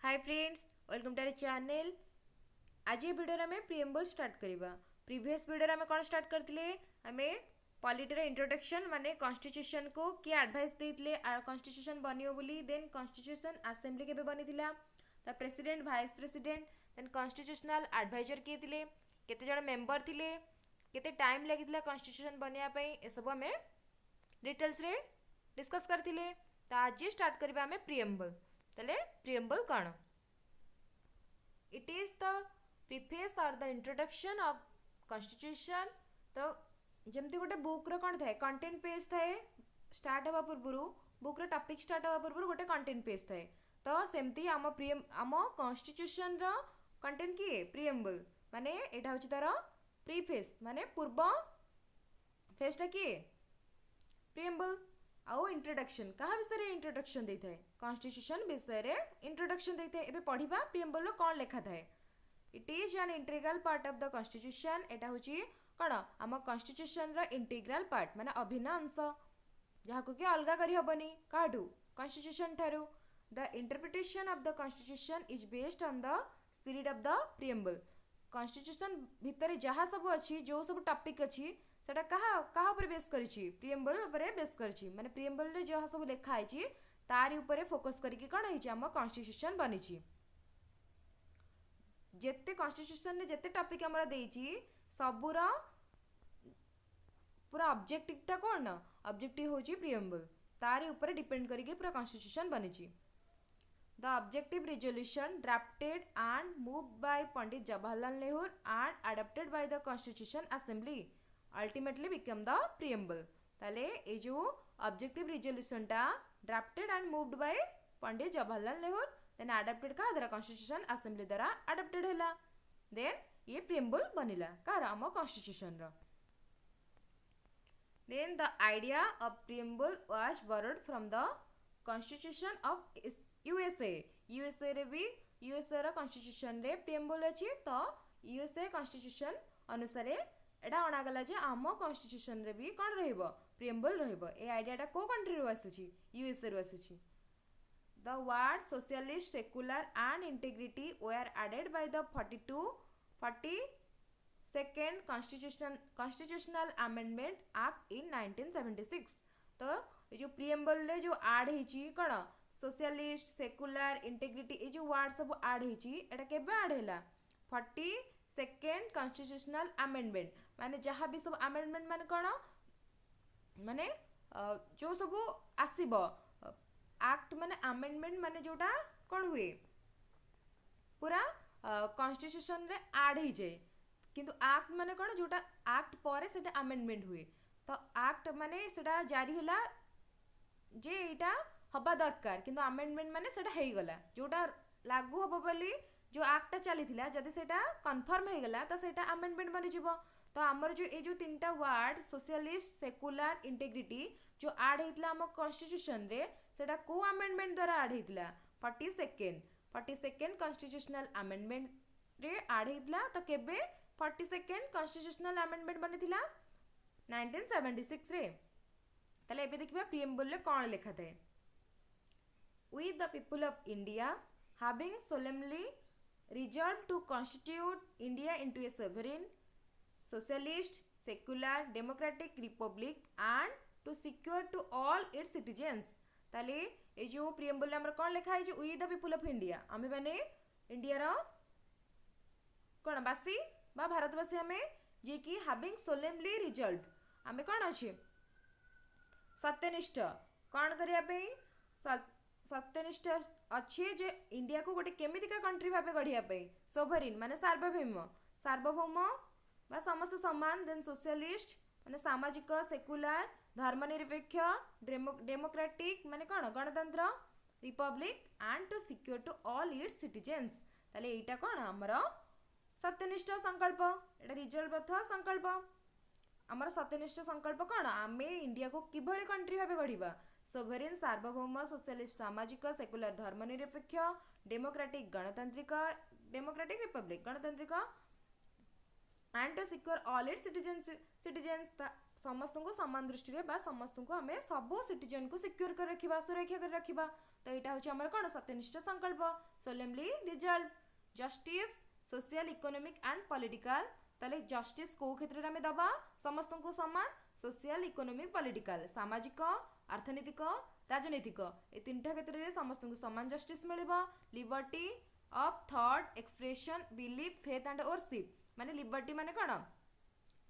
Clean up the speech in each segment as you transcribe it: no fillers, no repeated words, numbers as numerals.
Hi friends, welcome to our channel. आज ये video में प्रिएम्बल स्टार्ट करवा। प्रीवियस वीडियो में कौन स्टार्ट करते आम पॉलिटर इंट्रोडक्शन माने कॉन्स्टिट्यूशन को किए एडवाइस देते कॉन्स्टिट्यूशन बनियो बोली। देन कॉन्स्टिट्यूशन असेंबली केबे बनीथिला, ता president vice president, then constitutional advisor किए थिले, केते जण मेंबर थिले, केते टाइम लागिथिला कॉन्स्टिट्यूशन बनिया पई, ए सब हमें डिटेल्स रे डिस्कस करथिले। तो आज स्टार्ट करबा हमें प्रिएम्बल। तले प्रिएम्बल कौन? इट इज द प्रीफेस और द इंट्रोडक्शन ऑफ कॉन्स्टिट्यूशन। तो जमती गोटे बुक रो कौन थाए, कंटेंट पेज थाए। स्टार्ट हवा पूर्व बुक रो टॉपिक स्टार्ट हवा पूर्व गोटे कंटेंट पेज थाए। तो सेमती आम कॉन्स्टिट्यूशन रो कंटेंट किए प्रिएम्बल माने एटा होची तार प्रीफेस माने पूर्व फेसटा किए प्रिएम्बल। आउ इंट्रोडक्शन क्या विषय इंट्रोडक्शन दे थाए, कॉन्स्टिट्यूशन विषय इंट्रोडक्शन दे थाए। एबे पढ़िबा प्रिएम्बल रो कौन लिखा थाए। It is an integral part of the constitution. एटा होची कौन आम कॉन्स्टिट्यूशन रो इंटीग्रल पार्ट माने अभिन्न अंश, जहाँ को कि अलगा करी हबनी काठू कॉन्स्टिट्यूशन ठारू। The interpretation of the constitution is based on the spirit of the preamble. Constitution भितर जहाँ सब अच्छी जो सब टॉपिक अच्छी सेटा कहा ऊपर बेस करिछि, प्रिएम्बल ऊपर बेस करिछि। माने प्रिएम्बल रे जहाँ सब लिखा है तारी ऊपर फोकस करके कौन है आम कॉन्स्टिट्यूशन बनी। जेते कॉन्स्टिट्यूशन रे जेते टॉपिक हमर देछि सबुरा पूरा ऑब्जेक्टिव टा कौन ना, ऑब्जेक्टिव होची प्रिएम्बल, तारी ऊपर डिपेंड करके पूरा कॉन्स्टिट्यूशन बनी। The objective resolution drafted and moved by Pandit Jawaharlal Nehru and adopted by the constitution assembly ultimately become the preamble. ताले ए जो ऑब्जेक्टिव रिजोल्यूशन टा drafted and moved by Pandit Jawaharlal Nehru then adopted का द्वारा कॉन्स्टिट्यूशन असेंबली द्वारा अडॉप्टेड हैला। देन ये प्रिएम्बल बनिला कार हम कॉन्स्टिट्यूशन रो। Then the idea of preamble was borrowed from the constitution of USA. USA रे भी यूएसए रो कॉन्स्टिट्यूशन रे प्रिएम्बल अछि। तो यूएसए कॉन्स्टिट्यूशन अनुसार एटा अणागला जे आम कॉन्स्टिट्यूशन रे भी कौन रहिबो प्रिएम्बल रहिबो। ए आइडियाटा को कंट्री रो आसीछि, यूएसए रो आसीछि। The word socialist secular and integrity were added by the 42nd constitutional amendment act in 1976। तो ये जो प्रिएम्बल रे जो ऐड हेछि कोन सोशलिस्ट सेक्युलर इंटीग्रिटी ए जो वर्ड सब ऐड हेछि एटा केबे ऐड हैला 42nd कॉन्स्टिट्यूशनल अमेंडमेंट माने जहाँ भी सब अमेंडमेंट माने कौन माने जो सब आसीबो एक्ट माने अमेंडमेंट माने जोटा कौन हुए पूरा कॉन्स्टिट्यूशन रे ऐड ही जाए, किंतु एक्ट माने कौन जोटा एक्ट परे सेटा अमेंडमेंट हुए। तो एक्ट माने सेटा जारी होला जे एटा हबा दरकार, किंतु अमेंडमेंट माने सेटा हेई गला जोटा लागू हबो बोली जो एक्ट चली जदि सेटा कन्फर्म हो गला तो सेटा अमेंडमेंट बनी जिवो। तो आमर जो ए जो तीनटा वर्ड सोशलिस्ट सेक्युलर इंटीग्रिटी जो ऐड हेतला हम कॉन्स्टिट्यूशन रे सेटा को अमेंडमेंट द्वारा ऐड हेतला 42nd कॉन्स्टिट्यूशनल अमेंडमेंट रे ऐड हेतला। तो केबे 42nd कॉन्स्टिट्यूशनल अमेंडमेंट बनिथिला 1976 रे। तले एबे देखिबा प्रिएम्बल रे कोन लिखा थाए। We the people of India having solemnly resolved to constitute India into a sovereign, socialist, secular, democratic republic and to secure to all its citizens। ताले ए जो प्रिएम्बल हमर कोन लिखा है जे we the people of India आमे माने इंडिया रो कोन बासी बा भारतवासी हमें जे कि हैविंग सोलेमली रिजॉल्व आमे कोन अछि सत्यनिष्ठ कोन करिया पे सत्यनिष्ठ अच्छे जे इंडिया को गोटे केमितिका कंट्री भाबे गढ़िया पे सोवरिन माने सार्वभौम सार्वभौम बा समस्त समान। देन सोशलिस्ट माने सामाजिक, सेक्युलर धर्मनिरपेक्ष, डेमोक्रेटिक माने कोन गणतंत्र, republic and to secure to all its citizens. ताले एटा कोन हमर सत्यनिष्ठ संकल्प, एटा रिजल्ट अथ संकल्प। हमर सत्यनिष्ठ संकल्प कोन आमे इंडिया को किभଳି कंट्री भाबे गढ़िबा सोवरेन सार्वभौम, सोशलिस्ट सामाजिक, सेक्युलर धर्मनिरपेक्ष, डेमोक्रेटिक गणतांत्रिक डेमोक्रेटिक रिपब्लिक गणतांत्रिक and to secure all its citizens समस्त को समान दृष्टि रे बा समस्त को आम सब सिटीजन को सिक्योर कर रखा सुरक्षा कर रखा। तो यहाँ हूँ आम कौन सत्यनिष्ठ संकल्प solemnly resolve justice social economic and political. ताले जस्टिस को क्षेत्र में आम दबा समस्त को समान सोशल इकोनोमिक पॉलिटिकल सामाजिक अर्थनैतिक राजनैतिक ये तीनटा क्षेत्र में समस्त को समान जस्टिस मिलिबा। Liberty of thought expression belief faith and worship माने लिबर्टी माने कौन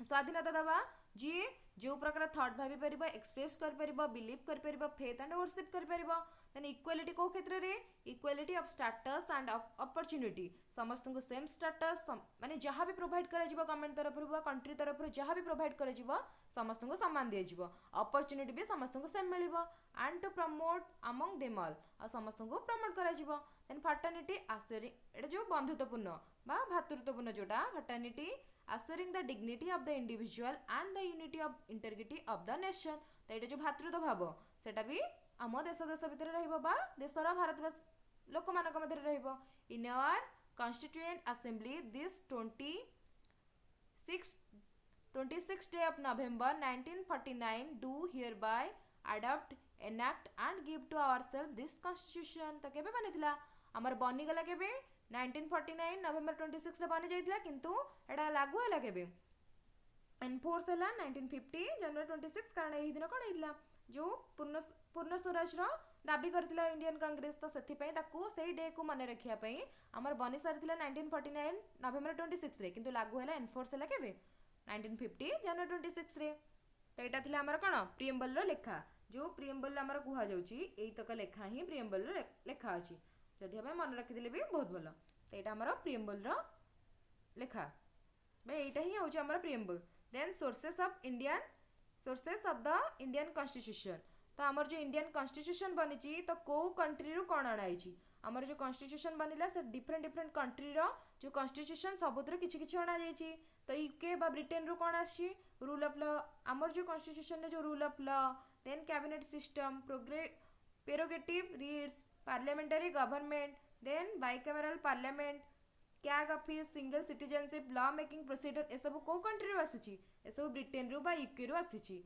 स्वाधीनता दबा जी जो प्रकार थॉट भाभी पारिबा एक्सप्रेस कर परिबा बिलीव कर परिबा फेथ एंड वर्शिप कर परिबा। देन इक्वालिटी को क्षेत्र रे equality of status and opportunity समस्त को सेम स्टेटस माने जहाँ भी प्रोवाइड करा जिवो गवर्नमेंट तरफ रो कंट्री तरफ रो जहाँ भी प्रोवाइड करा जिवो समस्त को समान दिया जिवो अपॉर्चुनिटी भी समस्त को सेम मिलिबो and to promote among them all आ समस्त को प्रमोट करा जिवो। देन फर्टर्निटी आश्चर्य एटा जो बंधुत्वपूर्ण बा भातृत्वपूर्ण जोटा fraternity assuring the dignity of the individual and the unity of integrity of the nation। तो ये जो भातृत्व भाव सेटा भी आम देश देश भितर रहिबो बा देशर भारतवासी लोक मानक मध्य रहिबो। In our constituent assembly this 26 day of November 1949 do hereby adopt enact and give to ourselves this constitution। तो केबे बनिथिला हमर बनी गला केबे 1949 नवेम्बर 26 रे बनी जाइथिला किंतु एडा लागू हैला केबे एनफोर्स हैला 1950 जनवरी 26 कारण एही दिन कोन हैला जो पूर्ण स्वराज रो दाबी करथिला इंडियन कांग्रेस। तो सेथि पई ताकू सेही डे को माने रखिया पई हमर बनी सारिथिला 1949 नवेम्बर 26 रे किंतु लागू हैला एनफोर्स हैला केबे 1950 जनवरी 26 रे। तो एटा थिला हमर कोन प्रिएम्बल रो लेखा जो प्रिएम्बल हमर कुहा जाउची एई तक लेखा ही प्रिएम्बल रो लेखा अछि जदि हमें मन रखिदेले भी बहुत भल। तो यहाँ आमर प्रिएम्बल लेखा भाई यहाँ ही हूँ आमर preamble. Then sources of the Indian constitution. तो आमर जो इंडियन कॉन्स्टिट्यूशन बनी तो कौ कंट्री रू कौन अणाई आमर जो कॉन्स्टिट्यूशन बनला से डिफरेंट कंट्री रो जो कॉन्स्टिट्यूशन सबुतर किछि किछि अणा जाइछि। तो यूके बा ब्रिटेन रू कौन आछि रूल ऑफ लॉ आमर जो कॉन्स्टिट्यूशन रे जो rule of law then cabinet system prerogative writs parliamentary government then bicameral parliament CAG office single citizenship law making procedure ए सब को कंट्री रू आसी ए सब ब्रिटेन रू बा यूके रू आसी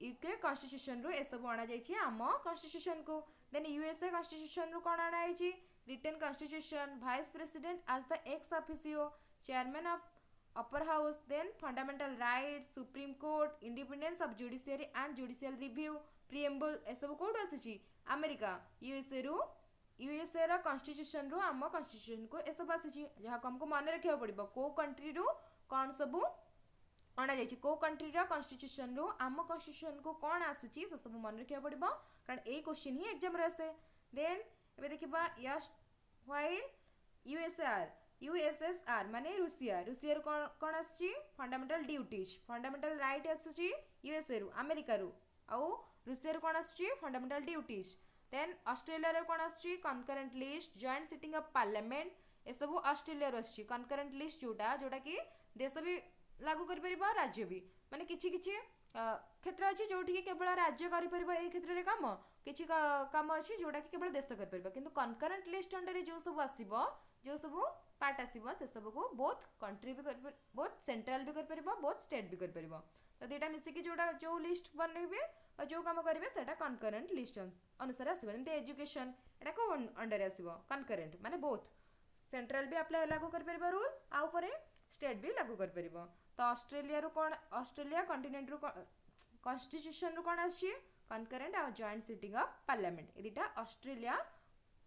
यूके कॉन्स्टिट्यूशन रू ए सब अणा जाइछि आम कॉन्स्टिट्यूशन को। देन यूएसए कॉन्स्टिट्यूशन रू कोन अणा आइछि Britain constitution vice president as the ex officio chairman of upper house then fundamental rights supreme court independence of judiciary and judicial review preamble ए सब कोड आसी अमेरिका यूएसए रो कॉन्स्टिट्यूशन रू आम कॉन्स्टिट्यूशन को ए सब आसी जहाँ को हमको मन रखा पड़ो को कंट्री रू कौन सब अणा जाइछि को कंट्री रो कॉन्स्टिट्यूशन रू आम कॉन्स्टिट्यूशन को कौन आसी से सब मन रखा पड़ो कारण ए क्वेश्चन ही एग्जाम रे आसे। देन एबे देखिबा यस व्हाइल यूएसएसआर माने रूसिया कौन आसी फंडामेंटल ड्यूटीज फंडामेंटल राइट आसी यूएसए रू अमेरिका रू आउ रूसिया कौन आसी फंडामेंटल ड्यूटीज। देन ऑस्ट्रेलिया कौन आसी concurrent list joint sitting of parliament ए सब ऑस्ट्रेलिया आसी कनकरेंट लिस्ट जोटा कि देश भी लागू कर परिबा राज्य भी माने किछि क्षेत्र अच्छी जो केवल राज्य कर क्षेत्र में कम किसी कम अच्छी जोटा कि केवल देश कर परिबा किंतु कनकरेंट लिस्ट अंडर जो सब आसीबो जो सब पार्ट आसीबो से सब को बोथ कंट्री भी कर बोथ सेंट्रल भी कर परिबा बोथ स्टेट भी कर परिबा। तो दुटा मिसिकी जोटा जो लिस्ट बनइबे और जो काम करेंगे सेटा कनकरेंट लिस्ट अनुसार आसीबो। जेमते एजुकेशन एटा को अंडर आसीबो कनकरेंट माने बोथ सेंट्रल भी अप्लाई लागू कर परिबा रूल आ ऊपर स्टेट भी लागू कर परिबो। तो ऑस्ट्रेलिया रू कोन ऑस्ट्रेलिया कॉन्टिनेंट रू कॉन्स्टिट्यूशन रू कोन आसी कनकरेंट आ जॉइंट सिटिंग ऑफ पार्लियामेंट ए दुटा ऑस्ट्रेलिया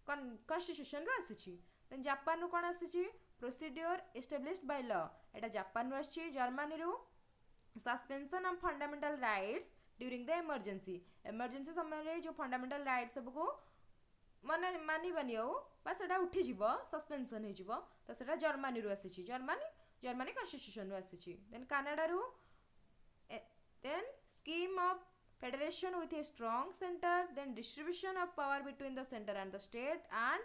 कॉन्स्टिट्यूशन रू आसी। देन जापान रू कोन आसी procedure established by law Etah Japan रू आसी। जर्मनी रू suspension of fundamental rights during the emergency समय रे जो फंडामेंटल राइट्स सब को माने मानी बनी बस सेटा उठी जीवो सस्पेंशन हे जीवो तो सेटा जर्मनी रू आसी जर्मनी कॉन्स्टिट्यूशन रू आसी। देन कनाडा रू then scheme of federation with a strong centre then distribution of power between the centre and the state and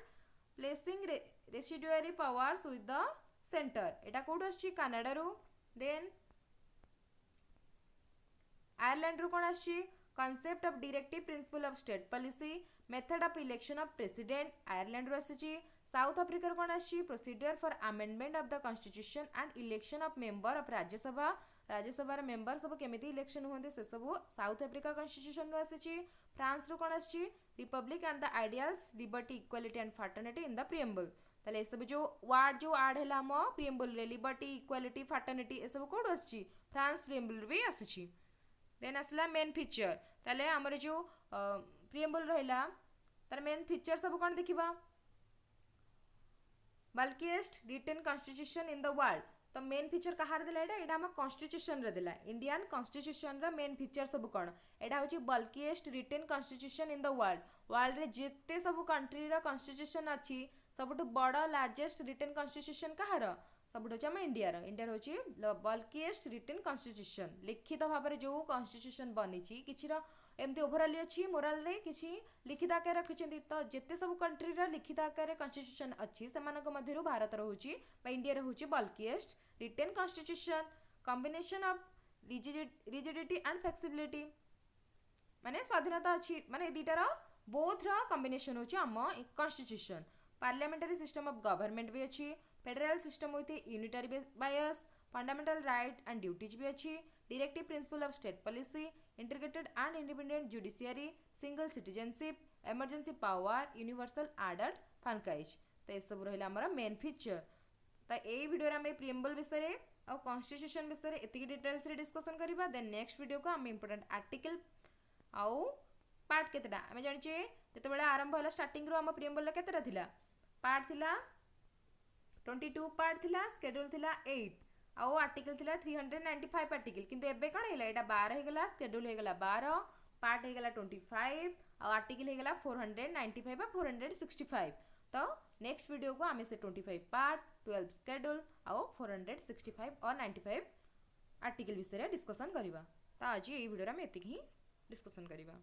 placing residuary powers with the centre एटा कोड आसी कनाडा रू। Then Ireland रू कोन आसी concept of directive principle of state policy method of election of president Ireland रू आसी। South अफ्रिकार कौन आछि procedure for amendment of the constitution and election of member of Rajya Sabha Rajya Sabha member सब केमिति इलेक्शन होते से सब साउथ अफ्रिका कॉन्स्टिट्यूशन नु आछि। फ्रांस रू कौन आछि Republic and the ideals liberty equality and fraternity in the preamble. ताले ए सब जो आड है हम प्रिएम्बल रे लिबर्टी इक्वालिटी फ्रैटर्निटी ए सब कोड आछि फ्रांस प्रिएम्बल भी आछि। देन आसला मेन फीचर ताले हमर जो प्रिएम्बल रहला तार मेन फीचर सब कौन देखिबा bulkiest written constitution in the world. तो मेन फीचर कहार देला एटा हम कॉन्स्टिट्यूशन रे देला इंडियन कॉन्स्टिट्यूशन रा मेन फीचर सब कोन एटा होची bulkiest written constitution in the world रे जेते सब कंट्री रा कॉन्स्टिट्यूशन अछि सबटु बड़ लार्जेस्ट रिटन कॉन्स्टिट्यूशन कहार सबटु होची हम इंडिया होची बल्किएस्ट रिटन कॉन्स्टिट्यूशन लिखित भाव में जो कॉन्स्टिट्यूशन बनीची किछि रा एमती ओवरऑल अच्छी मोराल रे किछि लिखित आकार रखिछन्ती। तो जेते सब कंट्री रा लिखित आकार कॉन्स्टिट्यूशन अच्छी सेमानक मध्यरु भारत रहउची बा इंडिया रहउची bulkiest written constitution combination of rigidity and flexibility माने स्वाधीनता अच्छी माने दीटार बोथ रा कॉम्बिनेशन होची हम constitution. Parliamentary system of government भी अच्छी federal system with unitary bias fundamental right and duties भी अच्छी directive principle of state policy integrated and independent judiciary single citizenship emergency power universal एडेड फ्रैंचाइज। तो ये सब रहिला हमर मेन फीचर। तो ए वीडियो रे हम प्रिएम्बल विषय और कॉन्स्टिट्यूशन विषय एतिक डिटेल्स रे डिस्कशन करबा। देन नेक्स्ट वीडियो को हम इंपोर्टेंट आर्टिकल आउ पार्ट केतेटा हम जानिचे जते बेला आरंभ होला स्टार्टिंग रो हम प्रिएम्बल रे केतेटा थिला पार्ट थिला 22 पार्ट थिला शेड्यूल थिला 8 आउ आर्टिकल थिला 395 आर्टिकल किंतु एबे कोन हैला एटा 12 हे गला शेड्यूल हे गला 12 पार्ट हे गला 25 आउ आर्टिकल हे गला 495 बा 465। तो नेक्स्ट वीडियो को आमे से 25 पार्ट 12 शेड्यूल आउ 465 और 95 आर्टिकल विषय रे डिस्कशन करिबा। तो आज ए वीडियो रे हम एतिक ही डिस्कशन करिबा।